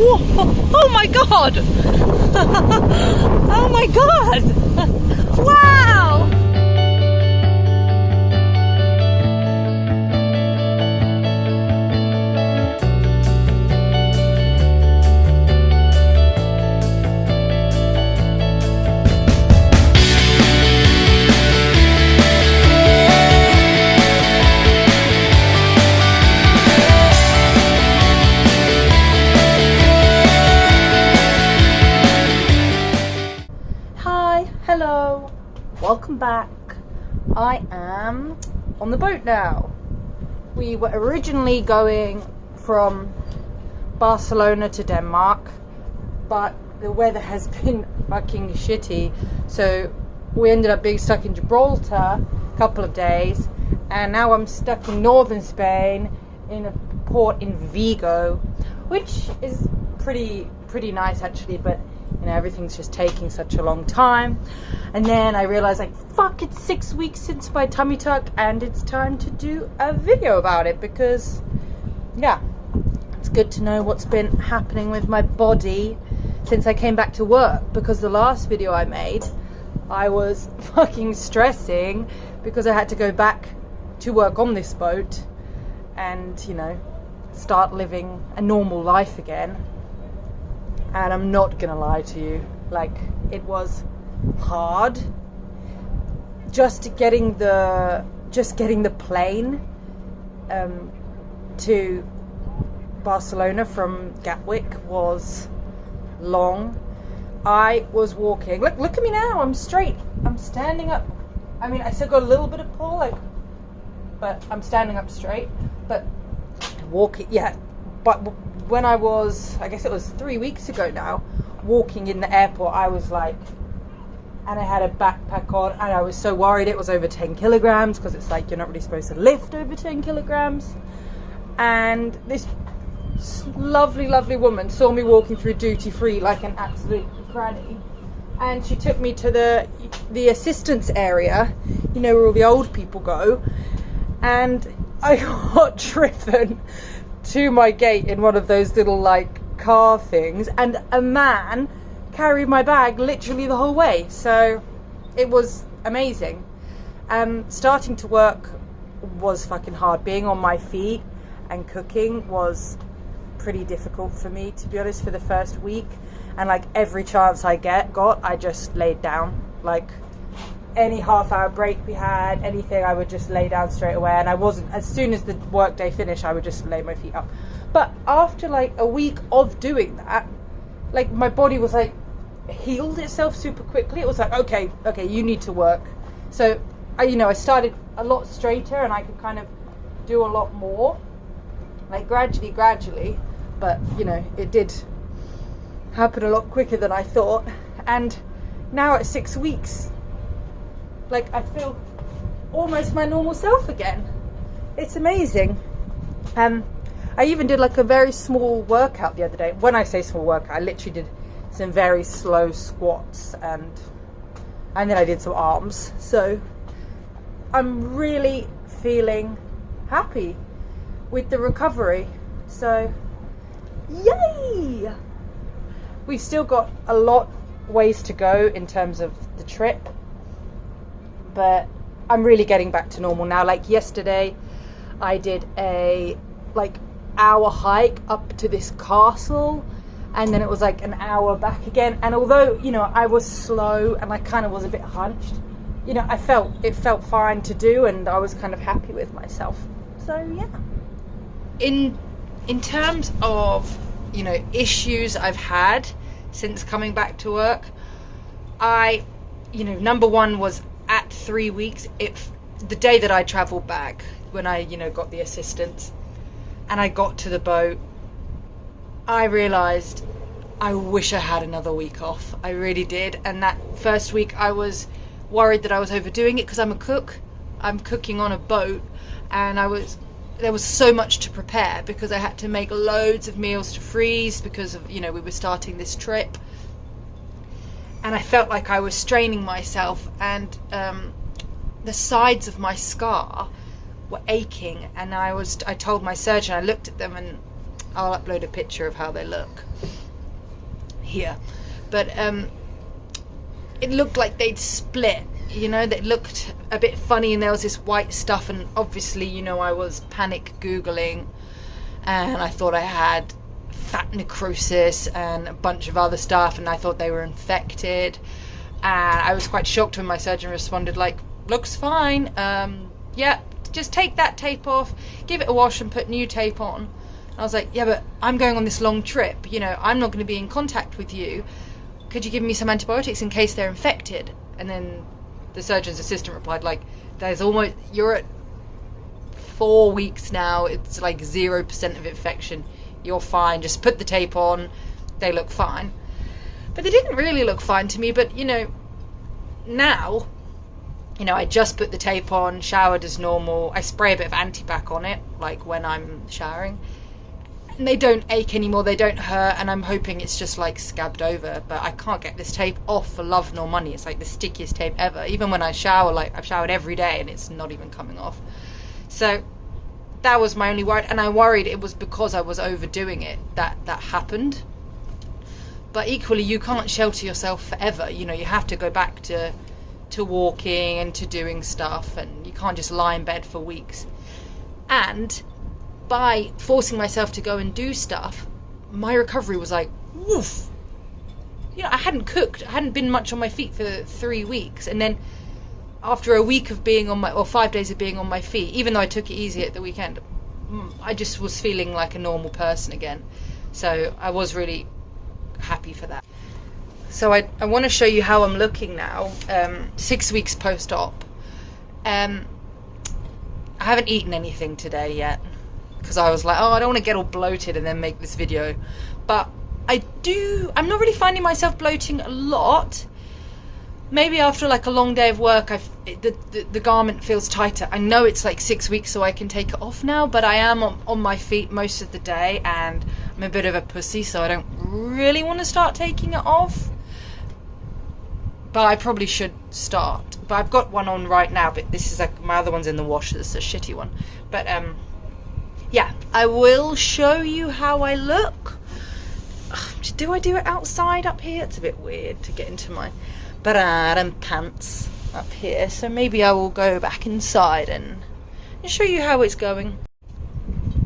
Whoa. Oh my god! Oh my god! Wow! Hello, welcome back. I am on the boat now. We were originally going from Barcelona to Denmark, but the weather has been fucking shitty, so we ended up being stuck in Gibraltar a couple of days, and now I'm stuck in northern Spain in a port in Vigo, which is pretty nice actually, but you know, everything's just taking such a long time. And then I realized, like, fuck, it's 6 weeks since my tummy tuck, and it's time to do a video about it, because yeah, it's good to know what's been happening with my body since I came back to work. Because the last video I made, I was fucking stressing because I had to go back to work on this boat and, you know, start living a normal life again. And I'm not gonna lie to you, like, it was hard just getting the plane to Barcelona from Gatwick was long. I was walking, look at me now, I'm straight, I'm standing up. I mean, I still got a little bit of pull, like, but I'm standing up straight. But walking, yeah, but when I was, I guess it was 3 weeks ago now, walking in the airport, I was like, and I had a backpack on, and I was so worried it was over 10 kilograms, because it's like, you're not really supposed to lift over 10 kilograms. And this lovely woman saw me walking through duty free like an absolute granny, and she took me to the assistance area, you know, where all the old people go, and I got driven to my gate in one of those little like car things, and a man carried my bag literally the whole way. So it was amazing. Starting to work was fucking hard. Being on my feet and cooking was pretty difficult for me, to be honest, for the first week. And like every chance I got, I just laid down. Like any half-hour break we had, anything, I would just lay down straight away. And I wasn't, as soon as the work day finished, I would just lay my feet up. But after like a week of doing that, like my body was like healed itself super quickly. It was like, okay, you need to work. So I started a lot straighter, and I could kind of do a lot more, like gradually. But you know, it did happen a lot quicker than I thought. And now at 6 weeks, like I feel almost my normal self again. It's amazing. I even did like a very small workout the other day. When I say small workout, I literally did some very slow squats, and then I did some arms. So I'm really feeling happy with the recovery. So yay! We've still got a lot ways to go in terms of the trip, but I'm really getting back to normal now. Like yesterday, I did a hour hike up to this castle, and then it was like an hour back again. And although, you know, I was slow and I kind of was a bit hunched, you know, it felt fine to do, and I was kind of happy with myself. So yeah. In terms of, you know, issues I've had since coming back to work, number one was at 3 weeks, the day that I travelled back, when I, you know, got the assistance and I got to the boat, I realised I wish I had another week off. I really did. And that first week I was worried that I was overdoing it, because I'm a cook. I'm cooking on a boat, and there was so much to prepare, because I had to make loads of meals to freeze, because of, you know, we were starting this trip. And I felt like I was straining myself, and the sides of my scar were aching, and I told my surgeon, I looked at them, and I'll upload a picture of how they look here. But it looked like they'd split, you know, they looked a bit funny, and there was this white stuff, and obviously, you know, I was panic Googling, and I thought I had fat necrosis and a bunch of other stuff, and I thought they were infected, and I was quite shocked when my surgeon responded like, looks fine, yeah, just take that tape off, give it a wash and put new tape on. And I was like, yeah, but I'm going on this long trip, you know, I'm not going to be in contact with you. Could you give me some antibiotics in case they're infected? And then the surgeon's assistant replied like, you're at 4 weeks now, it's like 0% of infection, you're fine, just put the tape on, they look fine. But they didn't really look fine to me. But you know, now, you know, I just put the tape on, showered as normal, I spray a bit of antibac on it, like when I'm showering, and they don't ache anymore, they don't hurt, and I'm hoping it's just like scabbed over. But I can't get this tape off for love nor money. It's like the stickiest tape ever. Even when I shower, like I've showered every day and it's not even coming off. So that was my only worry, and I worried it was because I was overdoing it that happened. But equally, you can't shelter yourself forever, you know, you have to go back to walking and to doing stuff, and you can't just lie in bed for weeks. And by forcing myself to go and do stuff, my recovery was like, woof. You know, I hadn't cooked, I hadn't been much on my feet for 3 weeks, and then after a week of being on or 5 days of being on my feet, even though I took it easy at the weekend, I just was feeling like a normal person again. So I was really happy for that. So I want to show you how I'm looking now, 6 weeks post-op. I haven't eaten anything today yet, because I was like, oh, I don't want to get all bloated and then make this video. But I'm not really finding myself bloating a lot. Maybe after like a long day of work, the garment feels tighter. I know it's like 6 weeks, so I can take it off now, but I am on my feet most of the day, and I'm a bit of a pussy, so I don't really want to start taking it off. But I probably should start. But I've got one on right now, but this is like, my other one's in the wash, this is a shitty one. But yeah, I will show you how I look. Do I do it outside up here? It's a bit weird to get into my and pants up here, so maybe I will go back inside and show you how it's going.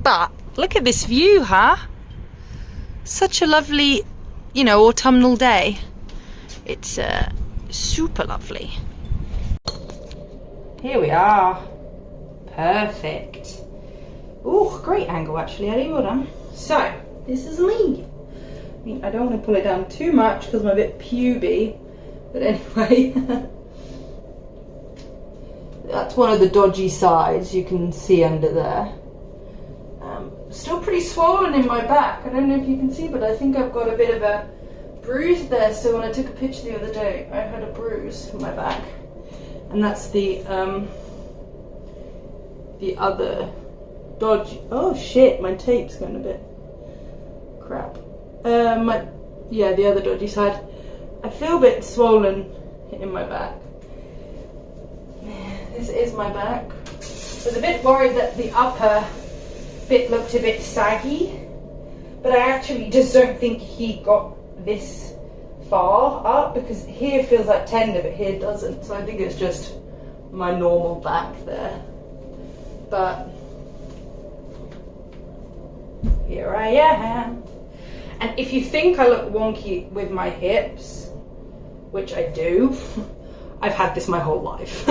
But look at this view, huh? Such a lovely, you know, autumnal day. It's super lovely. Here we are. Perfect. Oh, great angle actually, Ellie, well done. So this is me. I mean, I don't want to pull it down too much because I'm a bit puby. But anyway, that's one of the dodgy sides you can see under there. Still pretty swollen in my back. I don't know if you can see, but I think I've got a bit of a bruise there. So when I took a picture the other day, I had a bruise in my back. And that's the other dodgy, oh shit, my tape's going a bit crap. Yeah, the other dodgy side. I feel a bit swollen in my back. This is my back. I was a bit worried that the upper bit looked a bit saggy, but I actually just don't think he got this far up, because here feels like tender but here doesn't, so I think it's just my normal back there. But here I am. And if you think I look wonky with my hips, which I do, I've had this my whole life.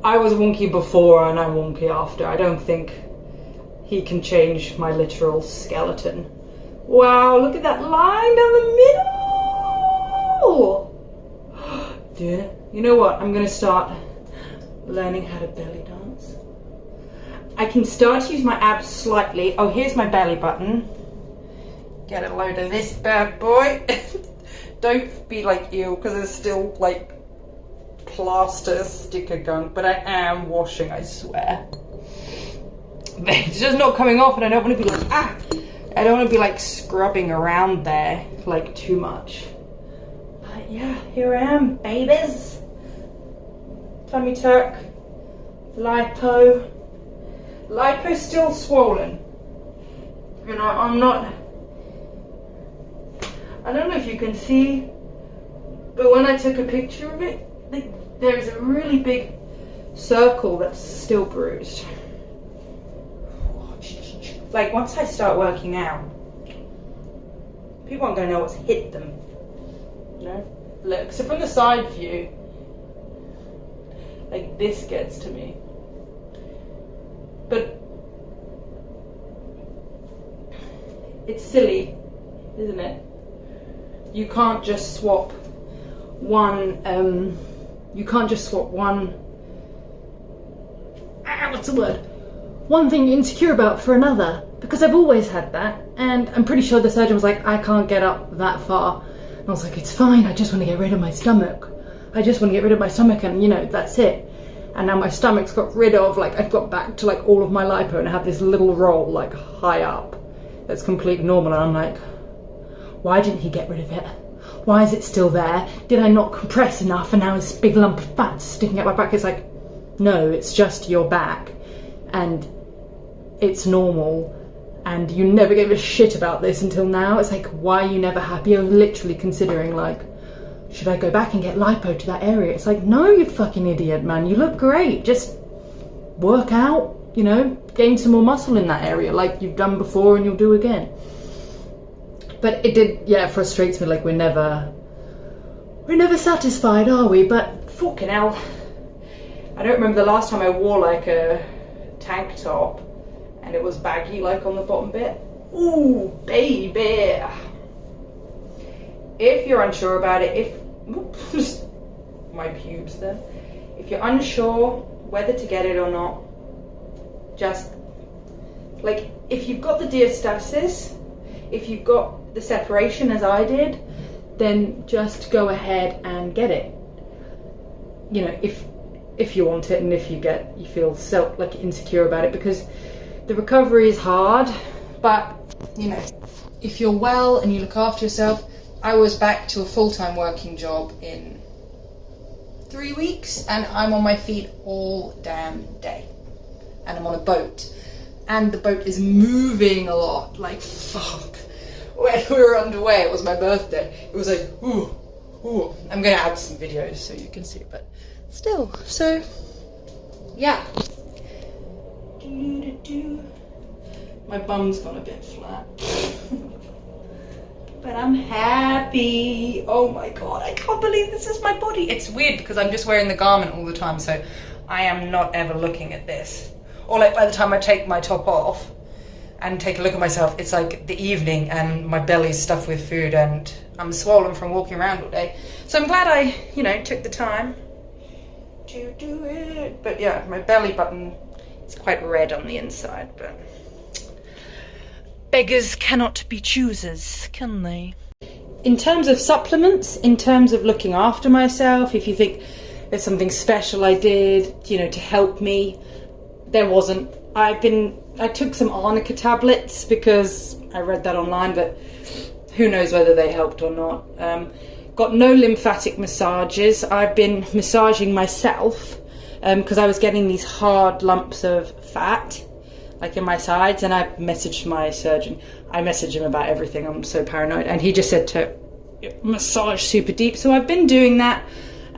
I was wonky before and I'm wonky after. I don't think he can change my literal skeleton. Wow, look at that line down the middle! Dude, you know what? I'm gonna start learning how to belly dance. I can start to use my abs slightly. Oh, here's my belly button. Get a load of this bad boy. Don't be like you, because there's still like plaster sticker gunk, but I am washing, I swear. But it's just not coming off, and I don't want to be like, I don't want to be like scrubbing around there like too much. But yeah, here I am, babies. Tummy tuck, lipo. Lipo's still swollen. You know, I'm not, I don't know if you can see, but when I took a picture of it, there's a really big circle that's still bruised. Like, once I start working out, people aren't going to know what's hit them. You know? Look, so from the side view, like, this gets to me. But it's silly, isn't it? You can't just swap one, what's the word? One thing you're insecure about for another, because I've always had that, and I'm pretty sure the surgeon was like, I can't get up that far. And I was like, it's fine, I just want to get rid of my stomach. I just want to get rid of my stomach, and you know, that's it. And now my stomach's got rid of, like, I've got back to like all of my lipo, and I have this little roll like high up that's completely normal, and I'm like, why didn't he get rid of it? Why is it still there? Did I not compress enough and now this big lump of fat sticking out my back? It's like, no, it's just your back and it's normal, and you never gave a shit about this until now. It's like, why are you never happy? I was literally considering, like, should I go back and get lipo to that area? It's like, no, you fucking idiot, man. You look great. Just work out, you know, gain some more muscle in that area like you've done before and you'll do again. But it did, yeah, it frustrates me, like we're never satisfied, are we? But fucking hell. I don't remember the last time I wore like a tank top and it was baggy like on the bottom bit. Ooh, baby. If you're unsure about it, just my pubes there. If you're unsure whether to get it or not, just, like, if you've got the diastasis, if you've got the separation as I did, then just go ahead and get it. You know, if you want it and if you feel like insecure about it, because the recovery is hard, but you know, if you're well and you look after yourself. I was back to a full-time working job in 3 weeks, and I'm on my feet all damn day, and I'm on a boat, and the boat is moving a lot, like fuck. When we were underway, it was my birthday, it was like, ooh, ooh. I'm gonna add some videos so you can see, but still, so, yeah. My bum's gone a bit flat. But I'm happy. Oh my God, I can't believe this is my body. It's weird because I'm just wearing the garment all the time, so I am not ever looking at this. Or like by the time I take my top off and take a look at myself, it's like the evening and my belly's stuffed with food and I'm swollen from walking around all day. So I'm glad I, you know, took the time to do it. But yeah, my belly button is quite red on the inside, but beggars cannot be choosers, can they? In terms of supplements, in terms of looking after myself, if you think there's something special I did, you know, to help me, there wasn't. I took some arnica tablets because I read that online, but who knows whether they helped or not. Got no lymphatic massages. I've been massaging myself because I was getting these hard lumps of fat like in my sides, and I messaged my surgeon. I messaged him about everything. I'm so paranoid, and he just said to massage super deep. So I've been doing that,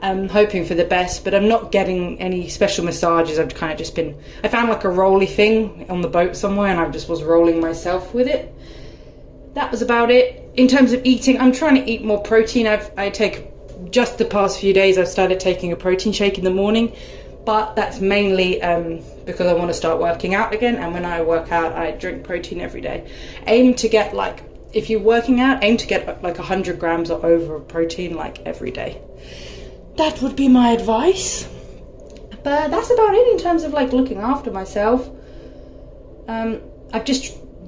hoping for the best, but I'm not getting any special massages. I've kind of just been, I found like a rolly thing on the boat somewhere, and I just was rolling myself with it. That was about it. In terms of eating, I'm trying to eat more protein. I take, just the past few days, I've started taking a protein shake in the morning, but that's mainly because I want to start working out again, and when I work out, I drink protein every day. Aim to get, like, if you're working out, aim to get like 100 grams or over of protein like every day. That would be my advice. But that's about it in terms of like looking after myself.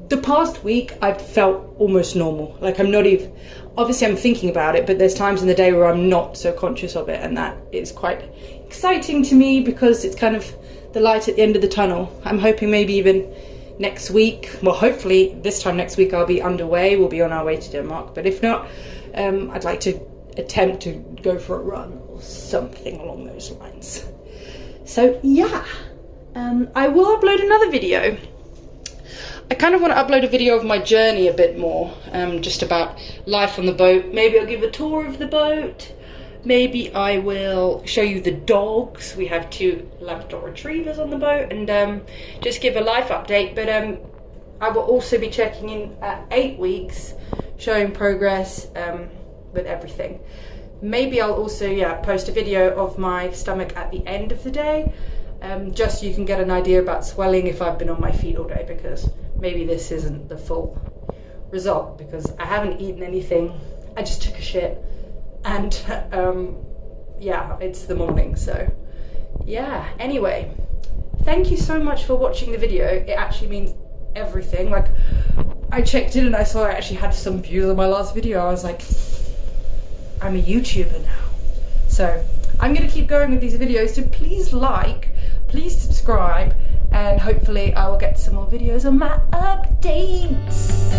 The past week I've felt almost normal. Like I'm not even, obviously I'm thinking about it, but there's times in the day where I'm not so conscious of it, and that is quite exciting to me because it's kind of the light at the end of the tunnel. I'm hoping maybe even next week, well hopefully this time next week I'll be underway, we'll be on our way to Denmark, but if not, I'd like to attempt to go for a run or something along those lines. So yeah, I will upload another video. I kind of want to upload a video of my journey a bit more, just about life on the boat. Maybe I'll give a tour of the boat. Maybe I will show you the dogs. We have 2 Labrador Retrievers on the boat, and just give a life update. But I will also be checking in at 8 weeks, showing progress with everything. Maybe I'll also, post a video of my stomach at the end of the day, just so you can get an idea about swelling if I've been on my feet all day, because maybe this isn't the full result, because I haven't eaten anything. I just took a shit, and it's the morning, so yeah. Anyway, thank you so much for watching the video. It actually means everything. Like, I checked in and I saw I actually had some views on my last video. I was like, I'm a YouTuber now. So I'm gonna keep going with these videos, so please like, please subscribe, and hopefully I will get some more videos on my updates.